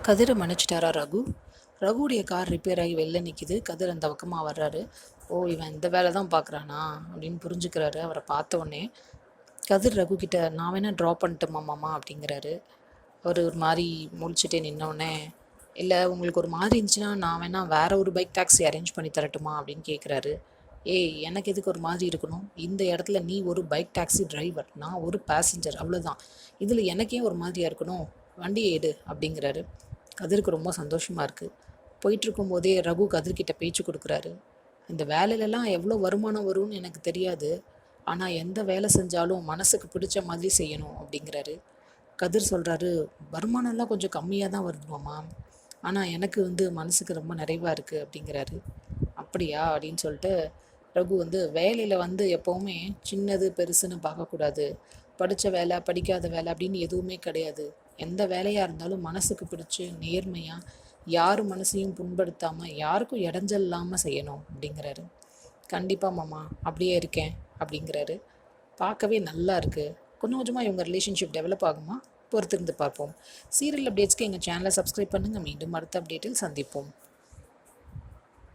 கதிரை மன்னிச்சிட்டாரா Raghu? ரகுவுடைய car repair ஆகி வெளில நிற்கிது. கதிர் அந்த பக்கமாக வர்றாரு. ஓ, இவன் இந்த வேலை தான் பார்க்குறானா அப்படின்னு புரிஞ்சுக்கிறாரு. அவரை பார்த்த உடனே கதிர் ரகு கிட்ட, நான் வேணா ட்ராப் பண்ணட்டுமா மாமா அப்படிங்கிறாரு. அவர் ஒரு மாதிரி முழிச்சுட்டே நின்னோடனே, இல்லை உங்களுக்கு ஒரு மாதிரி இருந்துச்சுன்னா நான் வேணா வேற ஒரு பைக் டாக்ஸி அரேஞ்ச் பண்ணி தரட்டுமா அப்படின்னு கேட்குறாரு. ஏய், எனக்கு எதுக்கு ஒரு மாதிரி இருக்கணும்? இந்த இடத்துல நீ ஒரு பைக் டாக்ஸி டிரைவர், நான் ஒரு பேசஞ்சர், அவ்வளோதான். இதில் எனக்கே ஒரு மாதிரியாக இருக்கணும், வண்டியை எடு அப்படிங்கிறாரு. கதிருக்கு ரொம்ப சந்தோஷமாக இருக்குது. போயிட்டுருக்கும் போதே ரகு கதிர்கிட்ட பேச்சு கொடுக்குறாரு. இந்த வேலையிலலாம் எவ்வளோ வருமானம் வரும்னு எனக்கு தெரியாது, ஆனால் எந்த வேலை செஞ்சாலும் மனசுக்கு பிடிச்ச மாதிரி செய்யணும் அப்படிங்கிறாரு. கதிர் சொல்கிறாரு, வருமானம்லாம் கொஞ்சம் கம்மியாக தான் வருதுமாம்மா, ஆனால் எனக்கு மனசுக்கு ரொம்ப நிறைவாக இருக்குது அப்படிங்கிறாரு. அப்படியா அப்படின்னு சொல்லிட்டு ரகு வேலையில் எப்போவுமே சின்னது பெருசுன்னு பார்க்கக்கூடாது. படித்த வேலை படிக்காத வேலை அப்படின்னு எதுவுமே கிடையாது. எந்த வேலையாக இருந்தாலும் மனசுக்கு பிடிச்சி நேர்மையாக, யார் மனசையும் புண்படுத்தாமல், யாருக்கும் இடைஞ்சல் இல்லாமல் செய்யணும் அப்படிங்கிறாரு. கண்டிப்பாக மாமா, அப்படியே இருக்கேன் அப்படிங்கிறாரு. பார்க்கவே நல்லா இருக்குது. கொஞ்சம் கொஞ்சமாக இவங்க ரிலேஷன்ஷிப் டெவலப் ஆகுமா? பொறுத்திருந்து பார்ப்போம். சீரியல் அப்டேட்ஸ்க்கு எங்கள் சேனலை சப்ஸ்கிரைப் பண்ணுங்கள். மீண்டும் அடுத்த அப்டேட்டில் சந்திப்போம்.